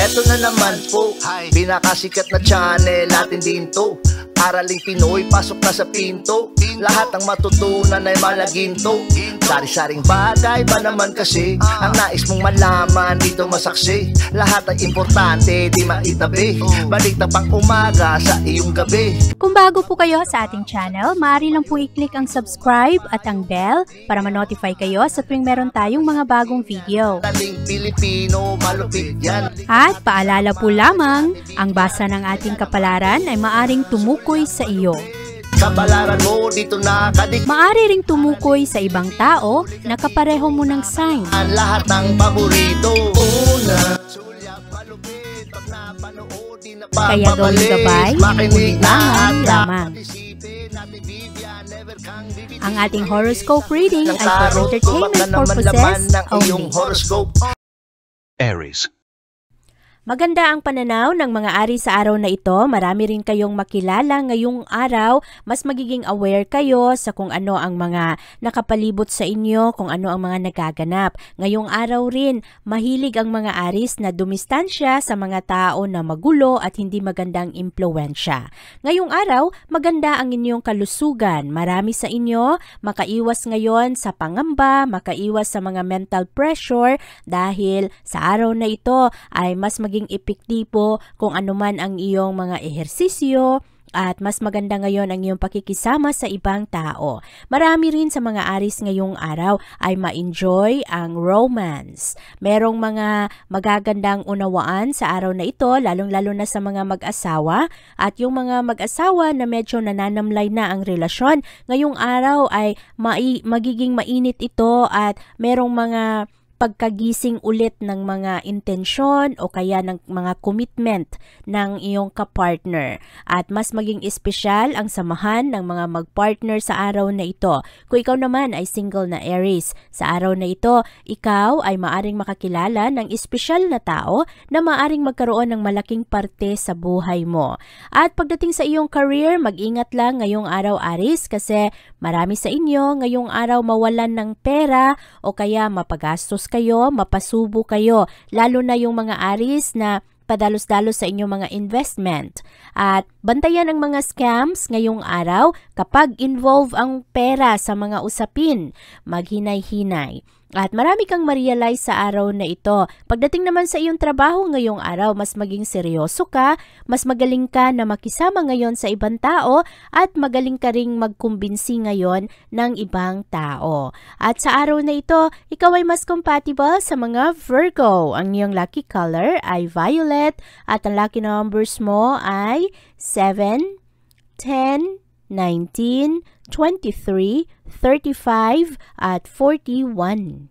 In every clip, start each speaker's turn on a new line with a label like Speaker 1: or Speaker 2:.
Speaker 1: Eto na naman po, pinakasikat na channel natin din to. Araling Pinoy, pasok na sa pinto. Lahat ng matutunan ay malaginto. Sari-saring bagay ba naman kasi ang nais mong malaman dito masaksi. Lahat ay importante, di maitabi. Balik na pang umaga sa iyong gabi.
Speaker 2: Kung bago po kayo sa ating channel, maaari lang po i-click ang subscribe at ang bell para ma-notify kayo sa tuwing meron tayong mga bagong video.
Speaker 1: Taling Pilipino, malupit yan.
Speaker 2: At paalala po lamang, ang basa ng ating kapalaran ay maaring tumukoy sa iyo.
Speaker 1: Kapalaran mo dito nakadik.
Speaker 2: Maaari ring tumukoy sa ibang tao na kapareho mo ng sign.
Speaker 1: Ang lahat ng paborito. Una, sulyap, malupit, pag napanood, di na
Speaker 2: Kaya gawing gabay,
Speaker 1: makinig na
Speaker 2: lamang. Ang ating horoscope reading ay for entertainment purposes only.
Speaker 3: Aries.
Speaker 2: Maganda ang pananaw ng mga Aries sa araw na ito. Marami rin kayong makilala ngayong araw. Mas magiging aware kayo sa kung ano ang mga nakapalibot sa inyo, kung ano ang mga nagaganap. Ngayong araw rin, mahilig ang mga Aries na dumistansya sa mga tao na magulo at hindi magandang impluwensya. Ngayong araw, maganda ang inyong kalusugan. Marami sa inyo makaiwas ngayon sa pangamba, makaiwas sa mga mental pressure dahil sa araw na ito ay mas maging epektibo kung anuman ang iyong mga ehersisyo at mas maganda ngayon ang iyong pakikisama sa ibang tao. Marami rin sa mga Aries ngayong araw ay ma-enjoy ang romance. Merong mga magagandang unawaan sa araw na ito, lalong-lalo na sa mga mag-asawa. At yung mga mag-asawa na medyo nananamlay na ang relasyon, ngayong araw ay magiging mainit ito at merong mga pagkagising ulit ng mga intensyon o kaya ng mga commitment ng iyong kapartner. At mas maging espesyal ang samahan ng mga magpartner sa araw na ito. Kung ikaw naman ay single na Aries, sa araw na ito, ikaw ay maaring makakilala ng espesyal na tao na maaring magkaroon ng malaking parte sa buhay mo. At pagdating sa iyong career, mag-ingat lang ngayong araw Aries kasi marami sa inyo ngayong araw mawalan ng pera o kaya mapagastos kayo, mapasubo kayo, lalo na yung mga Aries na padalos-dalos sa inyong mga investment. At bantayan ang mga scams ngayong araw kapag involve ang pera sa mga usapin, maghinay-hinay. At marami kang ma-realize sa araw na ito. Pagdating naman sa iyong trabaho ngayong araw, mas maging seryoso ka, mas magaling ka na makisama ngayon sa ibang tao, at magaling ka ring magkumbinsi ngayon ng ibang tao. At sa araw na ito, ikaw ay mas compatible sa mga Virgo. Ang iyong lucky color ay violet at ang lucky numbers mo ay 7, 10, 19, 23, 35, at 41.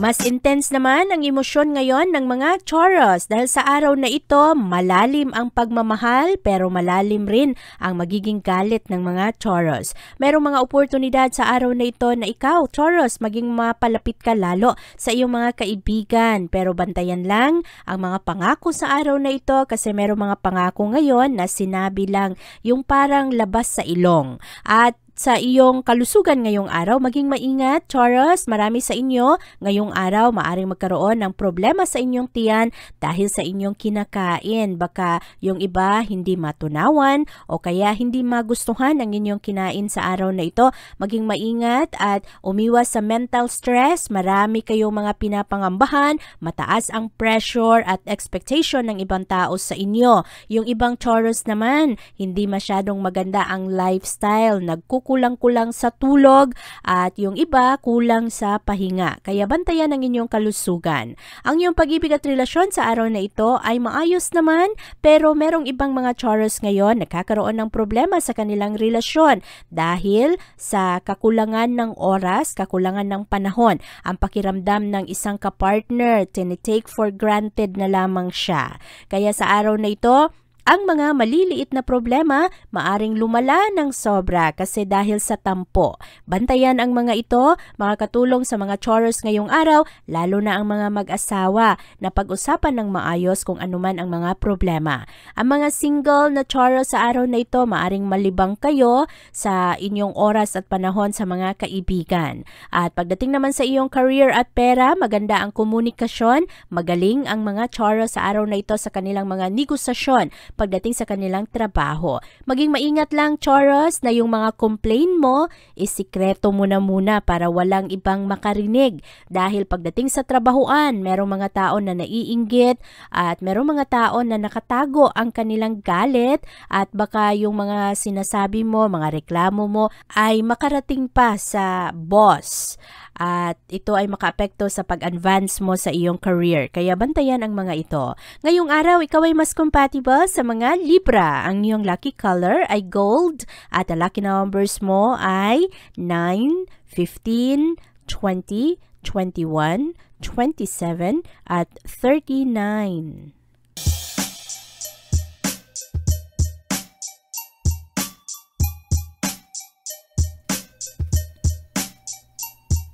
Speaker 2: Mas intense naman ang emosyon ngayon ng mga Taurus dahil sa araw na ito, malalim ang pagmamahal pero malalim rin ang magiging galit ng mga Taurus. Merong mga oportunidad sa araw na ito na ikaw, Taurus, maging mapalapit ka lalo sa iyong mga kaibigan. Pero bantayan lang ang mga pangako sa araw na ito kasi merong mga pangako ngayon na sinabi lang yung parang labas sa ilong. At sa iyong kalusugan ngayong araw, maging maingat, Taurus. Marami sa inyo ngayong araw maaring magkaroon ng problema sa inyong tiyan dahil sa inyong kinakain. Baka yung iba hindi matunawan o kaya hindi magustuhan ang inyong kinain sa araw na ito. Maging maingat at umiwas sa mental stress. Marami kayong mga pinapangambahan, mataas ang pressure at expectation ng ibang tao sa inyo. Yung ibang Taurus naman, hindi masyadong maganda ang lifestyle, kulang-kulang sa tulog at yung iba kulang sa pahinga. Kaya bantayan ang inyong kalusugan. Ang iyong pag-ibig at relasyon sa araw na ito ay maayos naman pero merong ibang mga Taurus ngayon nagkakaroon ng problema sa kanilang relasyon dahil sa kakulangan ng oras, kakulangan ng panahon. Ang pakiramdam ng isang kapartner, tinitake for granted na lamang siya. Kaya sa araw na ito, Ang mga maliliit na problema maaring lumala ng sobra kasi dahil sa tampo. Bantayan ang mga ito, makakatulong sa mga chores ngayong araw, lalo na ang mga mag-asawa na pag-usapan ng maayos kung anuman ang mga problema. Ang mga single na chores sa araw na ito, maaring malibang kayo sa inyong oras at panahon sa mga kaibigan. At pagdating naman sa iyong career at pera, maganda ang komunikasyon, magaling ang mga chores sa araw na ito sa kanilang mga negosasyon pagdating sa kanilang trabaho. Maging maingat lang, Taurus, na yung mga complain mo isikreto mo na muna para walang ibang makarinig. Dahil pagdating sa trabahuan, merong mga tao na naiinggit at merong mga tao na nakatago ang kanilang galit at baka yung mga sinasabi mo, mga reklamo mo ay makarating pa sa boss. At ito ay makaapekto sa pag-advance mo sa iyong career. Kaya bantayan ang mga ito. Ngayong araw, ikaw ay mas compatible sa mga Libra. Ang iyong lucky color ay gold at ang lucky numbers mo ay 9, 15, 20, 21, 27 at 39.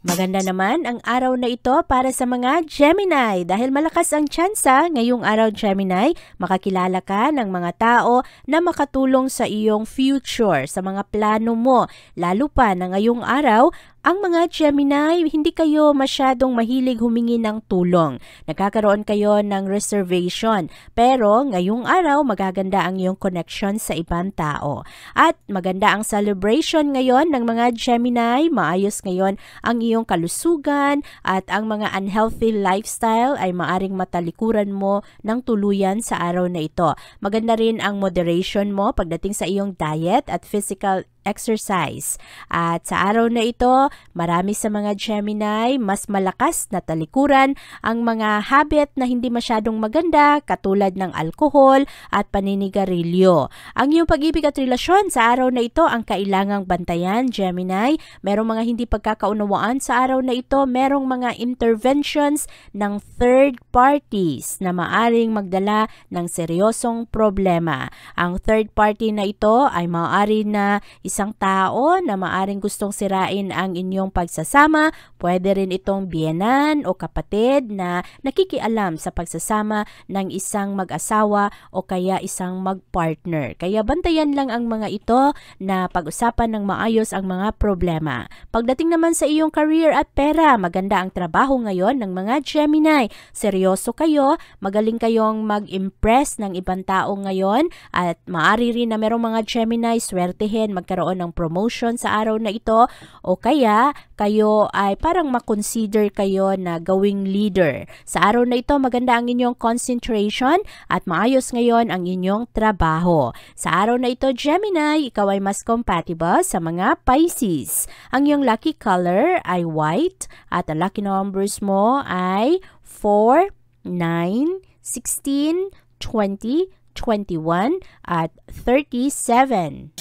Speaker 2: Maganda naman ang araw na ito para sa mga Gemini dahil malakas ang tsansa ngayong araw Gemini, makakilala ka ng mga tao na makatulong sa iyong future, sa mga plano mo, lalo pa na ngayong araw. Ang mga Gemini, hindi kayo masyadong mahilig humingi ng tulong. Nagkakaroon kayo ng reservation. Pero ngayong araw, magaganda ang iyong connection sa ibang tao. At maganda ang celebration ngayon ng mga Gemini. Maayos ngayon ang iyong kalusugan at ang mga unhealthy lifestyle ay maaring matalikuran mo ng tuluyan sa araw na ito. Maganda rin ang moderation mo pagdating sa iyong diet at physical exercise. At sa araw na ito, marami sa mga Gemini, mas malakas na talikuran ang mga habit na hindi masyadong maganda katulad ng alkohol at paninigarilyo. Ang iyong pag-ibig at relasyon sa araw na ito ang kailangang bantayan, Gemini. Merong mga hindi pagkakaunawaan sa araw na ito, merong mga interventions ng third parties na maaring magdala ng seryosong problema. Ang third party na ito ay maaari na isang tao na maaring gustong sirain ang inyong pagsasama, pwede rin itong biyenan o kapatid na nakikialam sa pagsasama ng isang mag-asawa o kaya isang mag-partner. Kaya bantayan lang ang mga ito na pag-usapan ng maayos ang mga problema. Pagdating naman sa iyong career at pera, maganda ang trabaho ngayon ng mga Gemini. Seryoso kayo, magaling kayong mag-impress ng ibang tao ngayon at maaari rin na merong mga Gemini swertehin magkaroon ng promotion sa araw na ito o kaya kayo ay parang makonsider kayo na gawing leader. Sa araw na ito, maganda ang inyong concentration at maayos ngayon ang inyong trabaho. Sa araw na ito, Gemini, ikaw ay mas compatible sa mga Pisces. Ang iyong lucky color ay white at ang lucky numbers mo ay 4, 9, 16, 20, 21 at 37.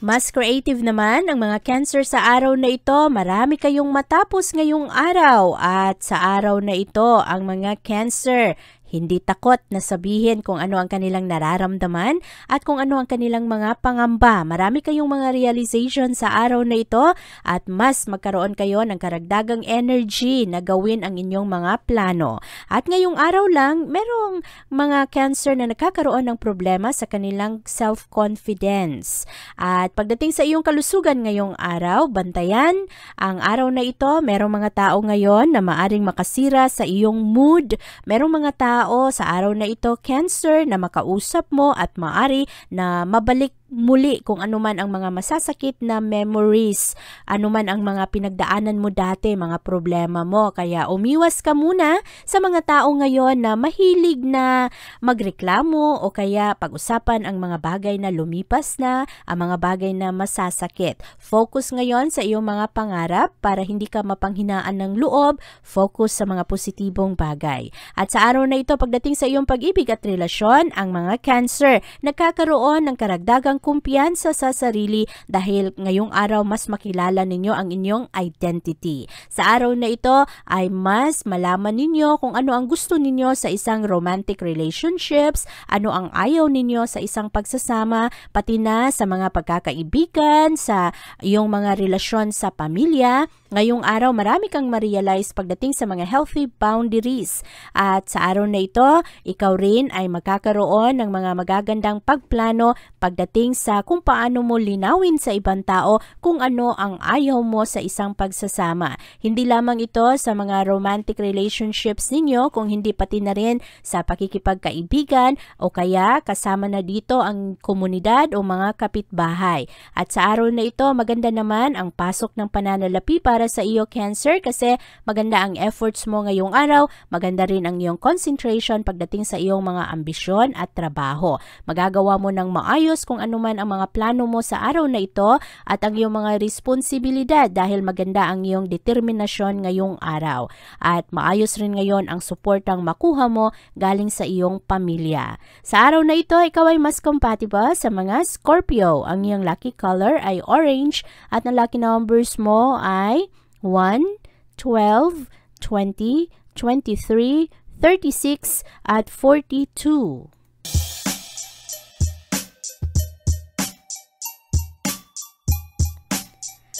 Speaker 2: Mas creative naman ang mga Cancer sa araw na ito. Marami kayong matapos ngayong araw at sa araw na ito ang mga Cancer hindi takot na sabihin kung ano ang kanilang nararamdaman at kung ano ang kanilang mga pangamba. Marami kayong mga realization sa araw na ito at mas magkaroon kayo ng karagdagang energy na gawin ang inyong mga plano. At ngayong araw lang, merong mga Cancer na nakakaroon ng problema sa kanilang self-confidence. At pagdating sa iyong kalusugan ngayong araw, bantayan ang araw na ito. Merong mga tao ngayon na maaring makasira sa iyong mood. Merong mga tao sa araw na ito, Cancer, na makausap mo at maari na mabalik muli kung anuman ang mga masasakit na memories, anuman ang mga pinagdaanan mo dati, mga problema mo. Kaya umiwas ka muna sa mga tao ngayon na mahilig na magreklamo o kaya pag-usapan ang mga bagay na lumipas na, ang mga bagay na masasakit. Focus ngayon sa iyong mga pangarap para hindi ka mapanghinaan ng loob, focus sa mga positibong bagay. At sa araw na ito pagdating sa iyong pag-ibig at relasyon, ang mga Cancer, nagkakaroon ng karagdagang kumpiyansa sa sarili dahil ngayong araw mas makilala ninyo ang inyong identity. Sa araw na ito ay mas malaman ninyo kung ano ang gusto ninyo sa isang romantic relationships, ano ang ayaw ninyo sa isang pagsasama, pati na sa mga pagkakaibigan, sa iyong mga relasyon sa pamilya. Ngayong araw, marami kang ma-realize pagdating sa mga healthy boundaries. At sa araw na ito, ikaw rin ay magkakaroon ng mga magagandang pagplano pagdating sa kung paano mo linawin sa ibang tao kung ano ang ayaw mo sa isang pagsasama. Hindi lamang ito sa mga romantic relationships ninyo, kung hindi pati na rin sa pakikipagkaibigan o kaya kasama na dito ang komunidad o mga kapitbahay. At sa araw na ito, maganda naman ang pasok ng pananalapi para sa iyo, Cancer, kasi maganda ang efforts mo ngayong araw, maganda rin ang iyong concentration pagdating sa iyong mga ambisyon at trabaho. Magagawa mo ng maayos kung ano man ang mga plano mo sa araw na ito at ang iyong mga responsibilidad dahil maganda ang iyong determinasyon ngayong araw. At maayos rin ngayon ang suportang makuha mo galing sa iyong pamilya. Sa araw na ito, ikaw ay mas compatible sa mga Scorpio. Ang iyong lucky color ay orange at ang lucky numbers mo ay 1, 12, 20, 23, 36 at 42.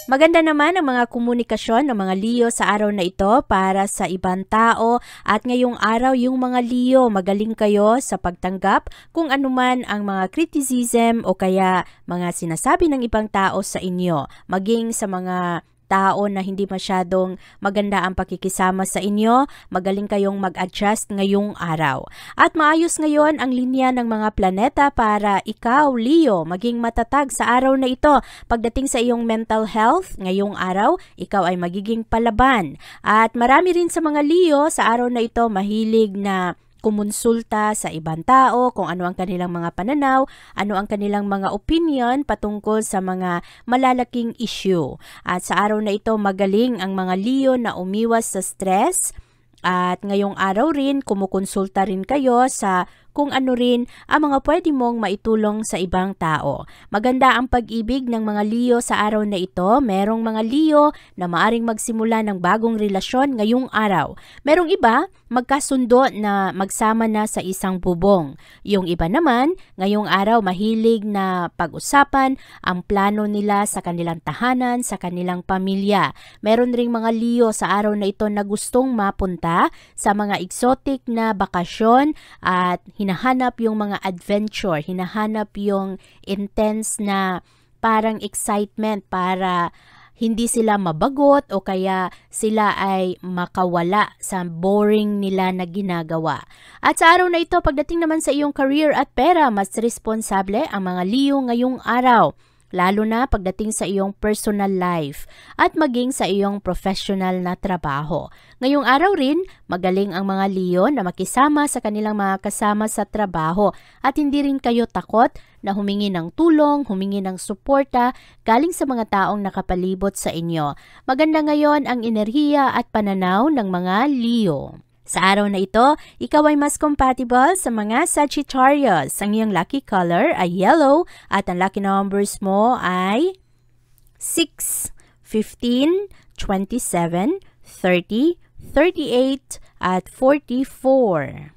Speaker 2: Maganda naman ang mga komunikasyon ng mga Leo sa araw na ito para sa ibang tao at ngayong araw yung mga Leo, magaling kayo sa pagtanggap kung anuman ang mga criticism o kaya mga sinasabi ng ibang tao sa inyo, maging sa mga tao na hindi masyadong maganda ang pakikisama sa inyo, magaling kayong mag-adjust ngayong araw. At maayos ngayon ang linya ng mga planeta para ikaw, Leo, maging matatag sa araw na ito. Pagdating sa iyong mental health, ngayong araw, ikaw ay magiging palaban. At marami rin sa mga Leo sa araw na ito mahilig na kumonsulta sa ibang tao kung ano ang kanilang mga pananaw, ano ang kanilang mga opinion patungkol sa mga malalaking issue. At sa araw na ito, magaling ang mga Leo na umiwas sa stress. At ngayong araw rin, kumukonsulta rin kayo sa kung ano rin ang mga pwede mong maitulong sa ibang tao. Maganda ang pag-ibig ng mga Leo sa araw na ito. Merong mga Leo na maaring magsimula ng bagong relasyon ngayong araw. Merong iba, magkasundo na magsama na sa isang bubong. Yung iba naman, ngayong araw mahilig na pag-usapan ang plano nila sa kanilang tahanan, sa kanilang pamilya. Meron ring mga Leo sa araw na ito na gustong mapunta sa mga exotic na bakasyon at hinahanap yung mga adventure, hinahanap yung intense na parang excitement para hindi sila mabagot o kaya sila ay makawala sa boring nila na ginagawa. At sa araw na ito, pagdating naman sa iyong career at pera, mas responsable ang mga Leo ngayong araw. Lalo na pagdating sa iyong personal life at maging sa iyong professional na trabaho. Ngayong araw rin, magaling ang mga Leo na makisama sa kanilang mga kasama sa trabaho at hindi rin kayo takot na humingi ng tulong, humingi ng suporta galing sa mga taong nakapalibot sa inyo. Maganda ngayon ang enerhiya at pananaw ng mga Leo. Sa araw na ito, ikaw ay mas compatible sa mga Sagittarius. Ang iyong lucky color ay yellow at ang lucky numbers mo ay 6, 15, 27, 30, 38 at 44.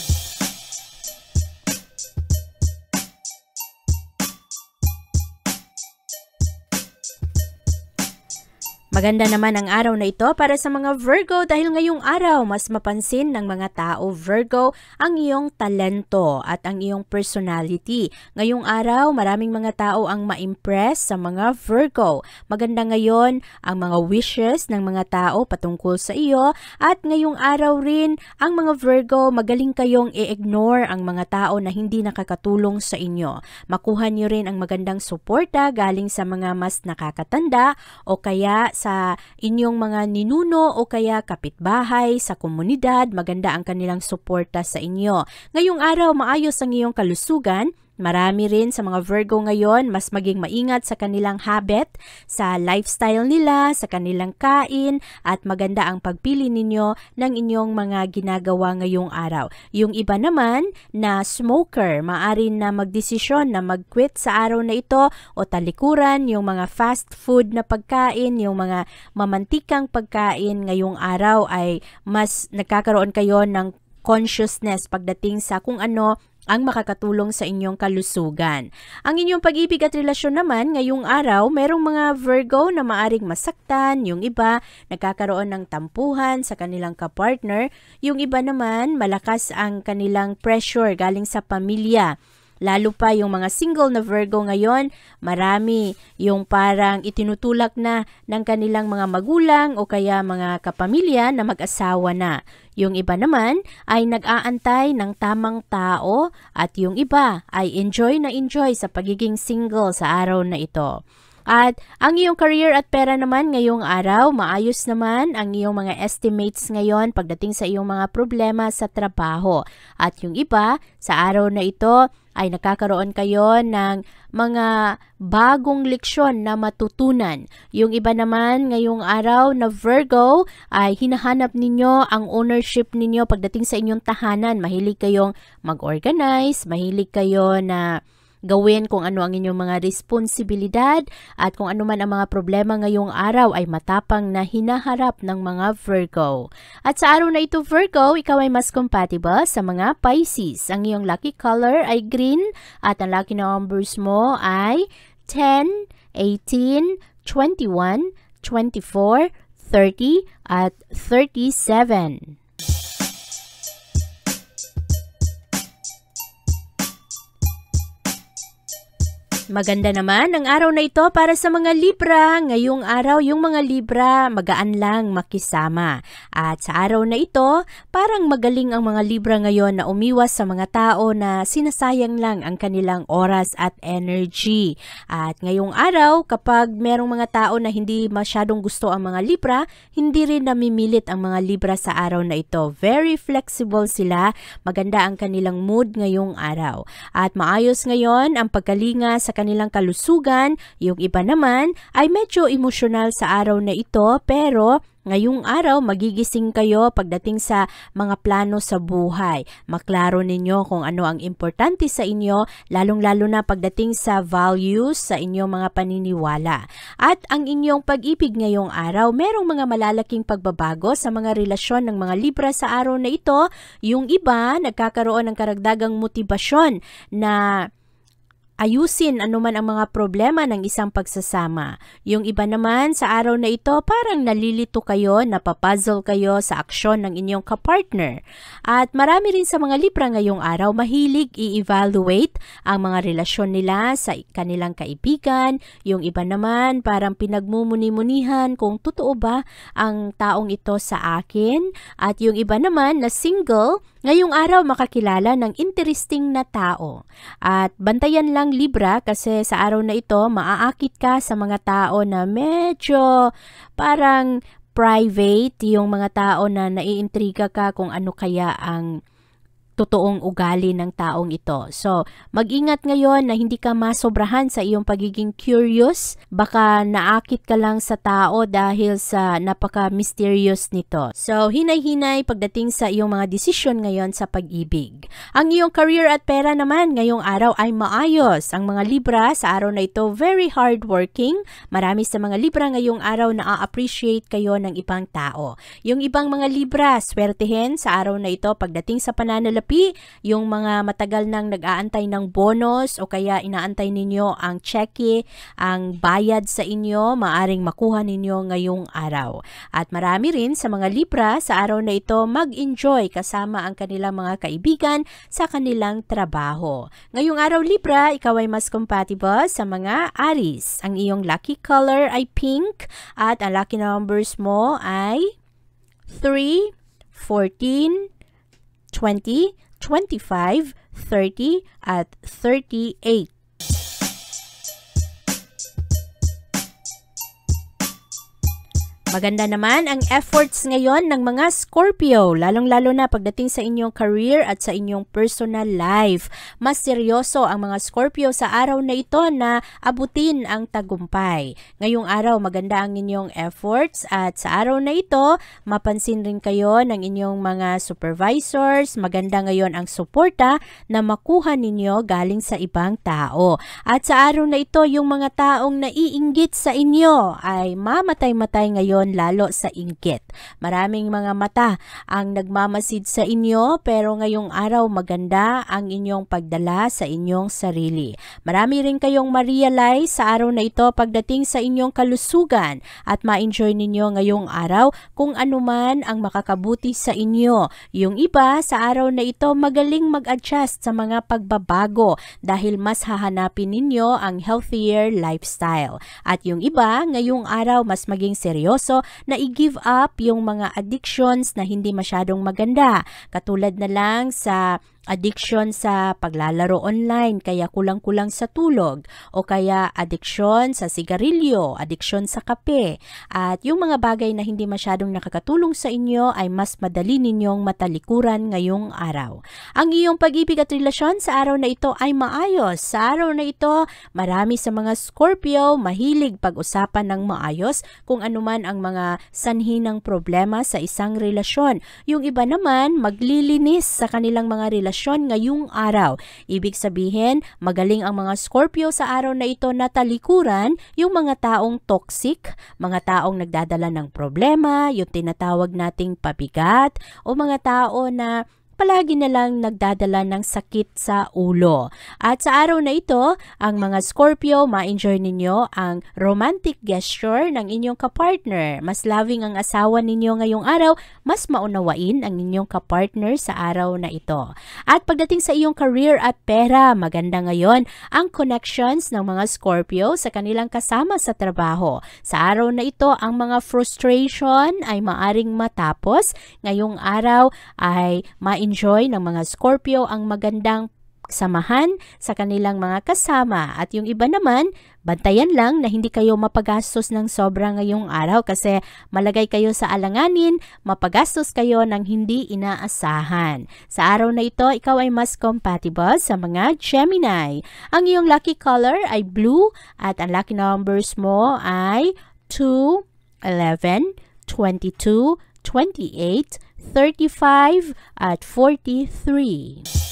Speaker 2: Maganda naman ang araw na ito para sa mga Virgo dahil ngayong araw mas mapansin ng mga tao Virgo ang iyong talento at ang iyong personality. Ngayong araw maraming mga tao ang ma-impress sa mga Virgo. Maganda ngayon ang mga wishes ng mga tao patungkol sa iyo at ngayong araw rin ang mga Virgo magaling kayong i-ignore ang mga tao na hindi nakakatulong sa inyo. Makuha niyo rin ang magandang suporta galing sa mga mas nakakatanda o kaya sa inyong mga ninuno o kaya kapitbahay sa komunidad, maganda ang kanilang suporta sa inyo. Ngayong araw, maayos ang iyong kalusugan, Marami rin sa mga Virgo ngayon mas maging maingat sa kanilang habit, sa lifestyle nila, sa kanilang kain, at maganda ang pagpili ninyo ng inyong mga ginagawa ngayong araw. Yung iba naman na smoker, maaari na magdesisyon na mag-quit sa araw na ito o talikuran yung mga fast food na pagkain, yung mga mamantikang pagkain ngayong araw ay mas nagkakaroon kayo ng consciousness pagdating sa kung ano ang makakatulong sa inyong kalusugan. Ang inyong pag-ibig at relasyon naman, ngayong araw, merong mga Virgo na maaring masaktan, yung iba nagkakaroon ng tampuhan sa kanilang kapartner, yung iba naman malakas ang kanilang pressure galing sa pamilya. Lalo pa yung mga single na Virgo ngayon, marami yung parang itinutulak na ng kanilang mga magulang o kaya mga kapamilya na mag-asawa na. Yung iba naman ay nag-aantay ng tamang tao at yung iba ay enjoy sa pagiging single sa araw na ito. At ang iyong career at pera naman ngayong araw, maayos naman ang iyong mga estimates ngayon pagdating sa iyong mga problema sa trabaho. At yung iba, sa araw na ito ay nakakaroon kayo ng mga bagong leksyon na matutunan. Yung iba naman ngayong araw na Virgo ay hinahanap ninyo ang ownership ninyo pagdating sa inyong tahanan. Mahilig kayong mag-organize, mahilig kayo na gawin kung ano ang inyong mga responsibilidad at kung ano man ang mga problema ngayong araw ay matapang na hinaharap ng mga Virgo. At sa araw na ito Virgo, ikaw ay mas compatible sa mga Pisces. Ang iyong lucky color ay green at ang lucky numbers mo ay 10, 18, 21, 24, 30 at 37. Maganda naman ang araw na ito para sa mga Libra. Ngayong araw, yung mga Libra, magaan lang makisama. At sa araw na ito, parang magaling ang mga Libra ngayon na umiwas sa mga tao na sinasayang lang ang kanilang oras at energy. At ngayong araw, kapag merong mga tao na hindi masyadong gusto ang mga Libra, hindi rin namimilit ang mga Libra sa araw na ito. Very flexible sila. Maganda ang kanilang mood ngayong araw. At maayos ngayon ang pagkalinga sa kanilang kalusugan. Yung iba naman ay medyo emosyonal sa araw na ito, pero ngayong araw magigising kayo pagdating sa mga plano sa buhay. Maklaro ninyo kung ano ang importante sa inyo, lalong-lalo na pagdating sa values sa inyong mga paniniwala. At ang inyong pag-ibig ngayong araw, merong mga malalaking pagbabago sa mga relasyon ng mga Libra sa araw na ito. Yung iba nagkakaroon ng karagdagang motibasyon na ayusin anuman ang mga problema ng isang pagsasama. Yung iba naman sa araw na ito parang nalilito kayo, napapuzzle kayo sa aksyon ng inyong kapartner. At marami rin sa mga Libra ngayong araw mahilig i-evaluate ang mga relasyon nila sa kanilang kaibigan. Yung iba naman parang pinagmumuni-munihan kung totoo ba ang taong ito sa akin. At yung iba naman na single, ngayong araw makakilala ng interesting na tao. At bantayan lang Libra kasi sa araw na ito maaakit ka sa mga tao na medyo parang private, yung mga tao na naiintriga ka kung ano kaya ang totoong ugali ng taong ito. So, mag-ingat ngayon na hindi ka masobrahan sa iyong pagiging curious. Baka naakit ka lang sa tao dahil sa napaka-mysterious nito. So, hinay-hinay pagdating sa iyong mga desisyon ngayon sa pag-ibig. Ang iyong career at pera naman ngayong araw ay maayos. Ang mga Libra sa araw na ito very hardworking. Marami sa mga Libra ngayong araw na a-appreciate kayo ng ibang tao. Yung ibang mga Libra, swertehin sa araw na ito pagdating sa pananalapi. Yung mga matagal nang nag-aantay ng bonus o kaya inaantay ninyo ang cheque, ang bayad sa inyo, maaring makuha ninyo ngayong araw. At marami rin sa mga Libra sa araw na ito mag-enjoy kasama ang kanilang mga kaibigan sa kanilang trabaho. Ngayong araw Libra, ikaw ay mas compatible sa mga Aries. Ang iyong lucky color ay pink at ang lucky numbers mo ay 3, 14, 20, 25, 30, at 38. Maganda naman ang efforts ngayon ng mga Scorpio, lalong-lalo na pagdating sa inyong career at sa inyong personal life. Mas seryoso ang mga Scorpio sa araw na ito na abutin ang tagumpay. Ngayong araw, maganda ang inyong efforts at sa araw na ito, mapansin rin kayo ng inyong mga supervisors. Maganda ngayon ang suporta na makuha ninyo galing sa ibang tao. At sa araw na ito, yung mga taong naiinggit sa inyo ay mamatay-matay ngayon lalo sa inggit. Maraming mga mata ang nagmamasid sa inyo pero ngayong araw maganda ang inyong pagdala sa inyong sarili. Marami rin kayong ma-realize sa araw na ito pagdating sa inyong kalusugan at ma-enjoy ninyo ngayong araw kung anuman ang makakabuti sa inyo. Yung iba sa araw na ito magaling mag-adjust sa mga pagbabago dahil mas hahanapin ninyo ang healthier lifestyle. At yung iba ngayong araw mas maging seryoso na i-give up yung mga addictions na hindi masyadong maganda. Katulad na lang sa addiction sa paglalaro online kaya kulang-kulang sa tulog o kaya addiction sa sigarilyo, addiction sa kape. At yung mga bagay na hindi masyadong nakakatulong sa inyo ay mas madali ninyong matalikuran ngayong araw. Ang iyong pag-ibig at relasyon sa araw na ito ay maayos. Sa araw na ito, marami sa mga Scorpio mahilig pag-usapan ng maayos kung anuman ang mga sanhi ng problema sa isang relasyon. Yung iba naman maglilinis sa kanilang mga relasyon ngayong araw. Ibig sabihin, magaling ang mga Scorpio sa araw na ito na talikuran yung mga taong toxic, mga taong nagdadala ng problema, yung tinatawag nating pabigat, o mga tao na palagi na lang nagdadala ng sakit sa ulo. At sa araw na ito, ang mga Scorpio, ma-enjoy ninyo ang romantic gesture ng inyong kapartner. Mas loving ang asawa ninyo ngayong araw, mas maunawain ang inyong kapartner sa araw na ito. At pagdating sa iyong career at pera, maganda ngayon ang connections ng mga Scorpio sa kanilang kasama sa trabaho. Sa araw na ito, ang mga frustration ay maaring matapos. Ngayong araw ay enjoy ng mga Scorpio ang magandang samahan sa kanilang mga kasama. At yung iba naman, bantayan lang na hindi kayo mapagastos ng sobra ngayong araw kasi malagay kayo sa alanganin, mapagastos kayo ng hindi inaasahan. Sa araw na ito, ikaw ay mas compatible sa mga Gemini. Ang iyong lucky color ay blue at ang lucky numbers mo ay 2, 11, 22, 28, 35 at 43.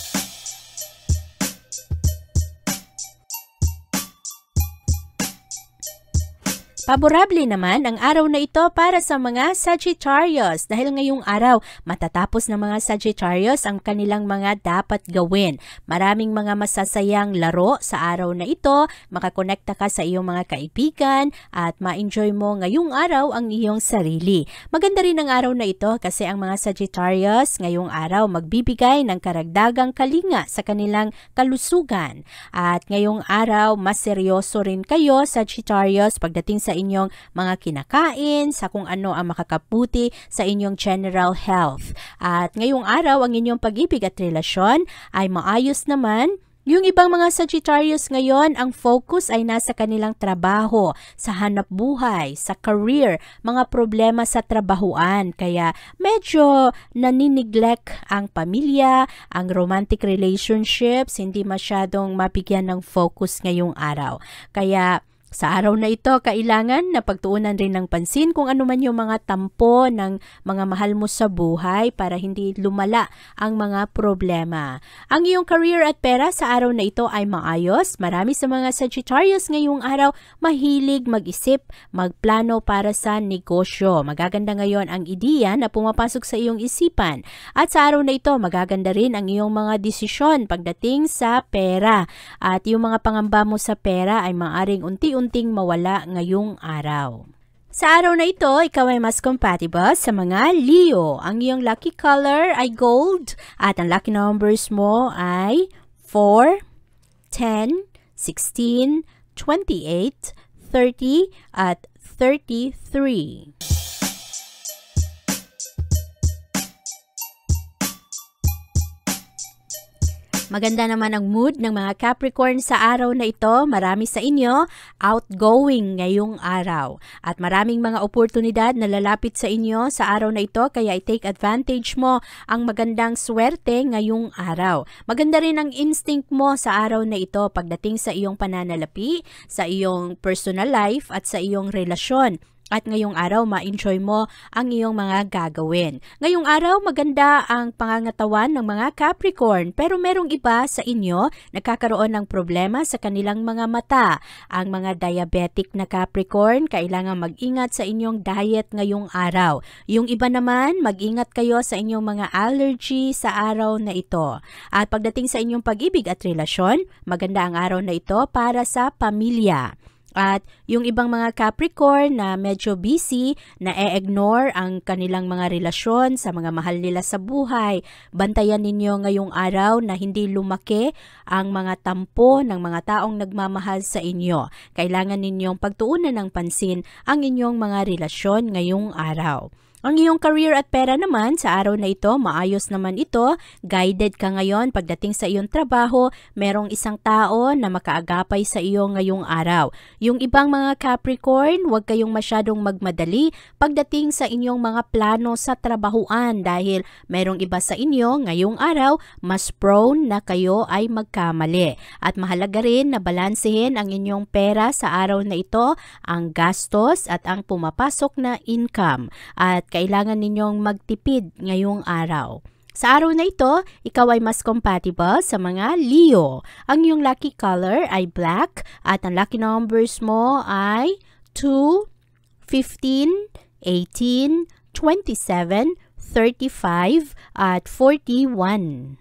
Speaker 2: Paborable naman ang araw na ito para sa mga Sagittarius dahil ngayong araw matatapos ng mga Sagittarius ang kanilang mga dapat gawin. Maraming mga masasayang laro sa araw na ito, makakonekta ka sa iyong mga kaibigan at ma-enjoy mo ngayong araw ang iyong sarili. Maganda rin ang araw na ito kasi ang mga Sagittarius ngayong araw magbibigay ng karagdagang kalinga sa kanilang kalusugan. At ngayong araw mas seryoso rin kayo Sagittarius pagdating sa inyong mga kinakain, sa kung ano ang makakabuti sa inyong general health. At ngayong araw, ang inyong pag-ibig at relasyon ay maayos naman. Yung ibang mga Sagittarius ngayon, ang focus ay nasa kanilang trabaho, sa hanap buhay, sa career, mga problema sa trabahuan. Kaya medyo nanineglect ang pamilya, ang romantic relationships, hindi masyadong mabigyan ng focus ngayong araw. Kaya sa araw na ito, kailangan na pagtuunan rin ng pansin kung ano man yung mga tampo ng mga mahal mo sa buhay para hindi lumala ang mga problema. Ang iyong career at pera sa araw na ito ay maayos. Marami sa mga Sagittarius ngayong araw mahilig mag-isip, magplano para sa negosyo. Magaganda ngayon ang ideya na pumapasok sa iyong isipan. At sa araw na ito, magaganda rin ang iyong mga desisyon pagdating sa pera. At yung mga pangamba mo sa pera ay maaring unti-unting mawala ngayong araw. Sa araw na ito, ikaw ay mas compatible sa mga Leo. Ang iyong lucky color ay gold at ang lucky numbers mo ay 4, 10, 16, 28, 30 at 33. Maganda naman ang mood ng mga Capricorn sa araw na ito. Marami sa inyo outgoing ngayong araw. At maraming mga oportunidad na lalapit sa inyo sa araw na ito, kaya i-take advantage mo ang magandang swerte ngayong araw. Maganda rin ang instinct mo sa araw na ito pagdating sa iyong pananalapi, sa iyong personal life at sa iyong relasyon. At ngayong araw, ma-enjoy mo ang iyong mga gagawin. Ngayong araw, maganda ang pangangatawan ng mga Capricorn. Pero merong iba sa inyo nagkakaroon ng problema sa kanilang mga mata. Ang mga diabetic na Capricorn, kailangan mag-ingat sa inyong diet ngayong araw. Yung iba naman, mag-ingat kayo sa inyong mga allergy sa araw na ito. At pagdating sa inyong pag-ibig at relasyon, maganda ang araw na ito para sa pamilya. At yung ibang mga Capricorn na medyo busy, na e-ignore ang kanilang mga relasyon sa mga mahal nila sa buhay, bantayan ninyo ngayong araw na hindi lumaki ang mga tampo ng mga taong nagmamahal sa inyo. Kailangan ninyong pagtuunan ng pansin ang inyong mga relasyon ngayong araw. Ang iyong career at pera naman sa araw na ito, maayos naman ito. Guided ka ngayon pagdating sa iyong trabaho, merong isang tao na makaagapay sa iyo ngayong araw. Yung ibang mga Capricorn, huwag kayong masyadong magmadali pagdating sa inyong mga plano sa trabahuan dahil merong iba sa inyo ngayong araw, mas prone na kayo ay magkamali. At mahalaga rin na balansehin ang inyong pera sa araw na ito, ang gastos at ang pumapasok na income. At kailangan ninyong magtipid ngayong araw. Sa araw na ito, ikaw ay mas compatible sa mga Leo. Ang iyong lucky color ay black at ang lucky numbers mo ay 2, 15, 18, 27, 35 at 41.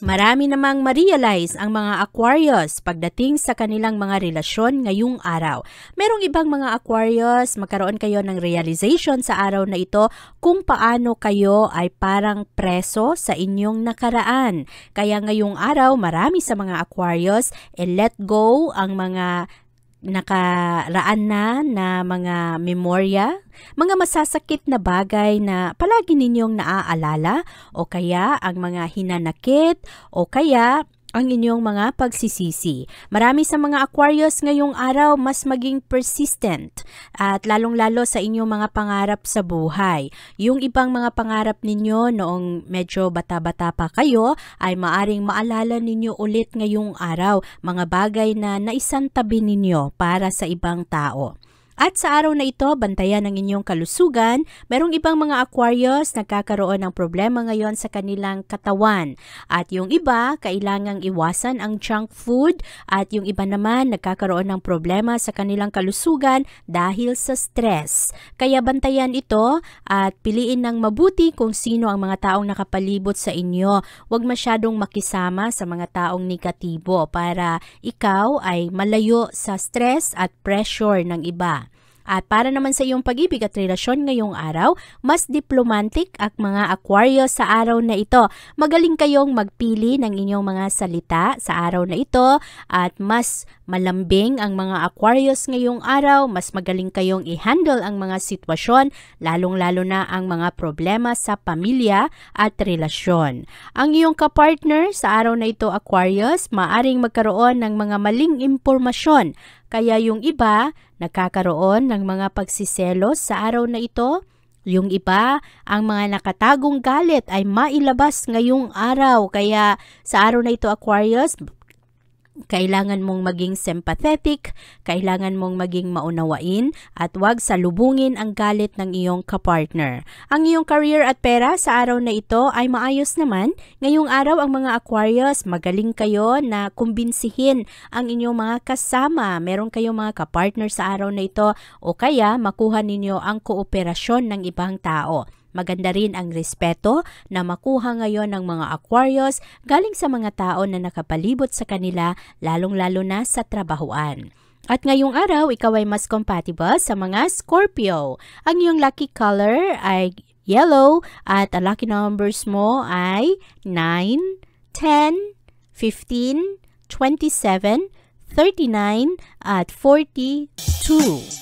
Speaker 2: Marami namang ma-realize ang mga Aquarius pagdating sa kanilang mga relasyon ngayong araw. Merong ibang mga Aquarius, magkaroon kayo ng realization sa araw na ito kung paano kayo ay parang preso sa inyong nakaraan. Kaya ngayong araw, marami sa mga Aquarius, let go ang mga nakaraan na mga memorya, mga masasakit na bagay na palagi ninyong naaalala o kaya ang mga hinanakit o kaya ang inyong mga pagsisisi. Marami sa mga Aquarius ngayong araw mas maging persistent at lalong-lalo sa inyong mga pangarap sa buhay. Yung ibang mga pangarap ninyo noong medyo bata-bata pa kayo ay maaring maalala ninyo ulit ngayong araw, mga bagay na naisantabi ninyo para sa ibang tao. At sa araw na ito, bantayan ang inyong kalusugan. Merong ibang mga Aquarius nagkakaroon ng problema ngayon sa kanilang katawan. At yung iba, kailangang iwasan ang junk food. At yung iba naman, nagkakaroon ng problema sa kanilang kalusugan dahil sa stress. Kaya bantayan ito at piliin ng mabuti kung sino ang mga taong nakapalibot sa inyo. Huwag masyadong makisama sa mga taong negatibo para ikaw ay malayo sa stress at pressure ng iba. At para naman sa iyong pag-ibig at relasyon ngayong araw, mas diplomatic ang mga Aquarius sa araw na ito. Magaling kayong magpili ng inyong mga salita sa araw na ito at mas malambing ang mga Aquarius ngayong araw. Mas magaling kayong i-handle ang mga sitwasyon, lalong-lalo na ang mga problema sa pamilya at relasyon. Ang iyong kapartner sa araw na ito, Aquarius, maaring magkaroon ng mga maling impormasyon. Kaya yung iba, nagkakaroon ng mga pagsiselos sa araw na ito. Yung iba, ang mga nakatagong galit ay mailabas ngayong araw. Kaya sa araw na ito, Aquarius, kailangan mong maging sympathetic, kailangan mong maging maunawain at huwag salubungin ang galit ng iyong kapartner. Ang iyong career at pera sa araw na ito ay maayos naman. Ngayong araw ang mga Aquarius, magaling kayo na kumbinsihin ang inyong mga kasama. Meron kayong mga kapartner sa araw na ito o kaya makuha ninyo ang kooperasyon ng ibang tao. Maganda rin ang respeto na makuha ngayon ng mga Aquarius galing sa mga tao na nakapalibot sa kanila, lalong-lalo na sa trabahuan. At ngayong araw, ikaw ay mas compatible sa mga Scorpio. Ang iyong lucky color ay yellow at ang lucky numbers mo ay 9, 10, 15, 27, 39 at 42.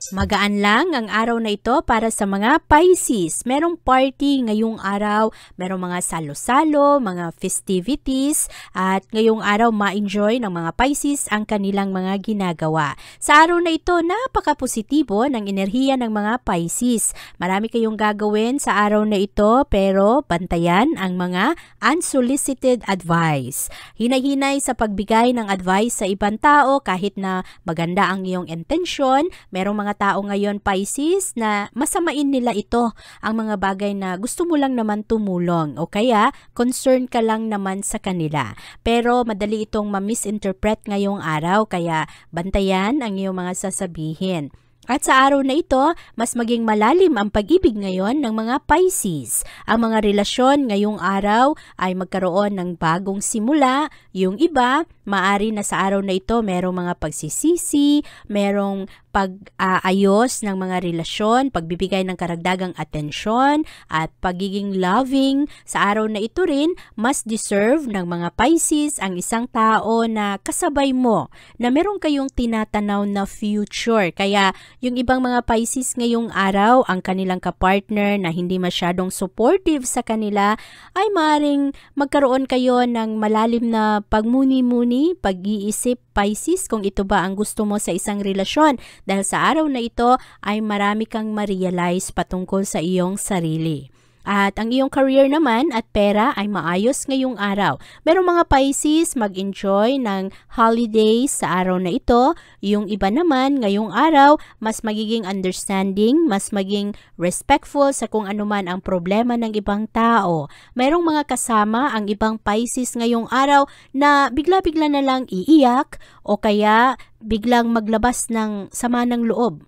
Speaker 2: Magaan lang ang araw na ito para sa mga Pisces. Merong party ngayong araw, merong mga salo-salo, mga festivities, at ngayong araw ma-enjoy ng mga Pisces ang kanilang mga ginagawa. Sa araw na ito, napaka-positibo ng enerhiya ng mga Pisces. Marami kayong gagawin sa araw na ito, pero bantayan ang mga unsolicited advice. Hinay-hinay sa pagbigay ng advice sa ibang tao kahit na maganda ang iyong intensyon. Merong mga tao ngayon, Pisces, na masamain nila ito, ang mga bagay na gusto mo lang naman tumulong o kaya concern ka lang naman sa kanila. Pero madali itong ma-misinterpret ngayong araw, kaya bantayan ang iyong mga sasabihin. At sa araw na ito, mas maging malalim ang pag-ibig ngayon ng mga Pisces. Ang mga relasyon ngayong araw ay magkaroon ng bagong simula. Yung iba, maari na sa araw na ito merong mga pagsisisi, merong pag-ayos ng mga relasyon, pagbibigay ng karagdagang atensyon at pagiging loving. Sa araw na ito rin, mas deserve ng mga Pisces ang isang tao na kasabay mo, na meron kayong tinatanaw na future. Kaya yung ibang mga Pisces ngayong araw, ang kanilang kapartner na hindi masyadong supportive sa kanila, ay maaaring magkaroon kayo ng malalim na pagmuni-muni, pag-iisip, Pisces, kung ito ba ang gusto mo sa isang relasyon. Dahil sa araw na ito ay marami kang ma-realize patungkol sa iyong sarili. At ang iyong career naman at pera ay maayos ngayong araw. Merong mga Pisces mag-enjoy ng holidays sa araw na ito. Yung iba naman ngayong araw, mas magiging understanding, mas maging respectful sa kung anuman ang problema ng ibang tao. Merong mga kasama ang ibang Pisces ngayong araw na bigla-bigla na lang iiyak o kaya biglang maglabas ng sama ng loob.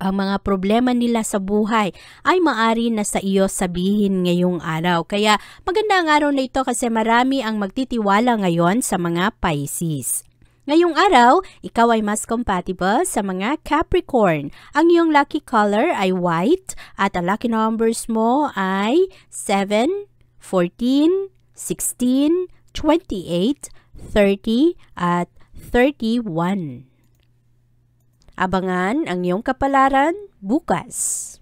Speaker 2: Ang mga problema nila sa buhay ay maari na sa iyo sabihin ngayong araw. Kaya maganda ang araw na ito kasi marami ang magtitiwala ngayon sa mga Pisces. Ngayong araw, ikaw ay mas compatible sa mga Capricorn. Ang iyong lucky color ay white at ang lucky numbers mo ay 7, 14, 16, 28, 30 at 31. Abangan ang iyong kapalaran bukas.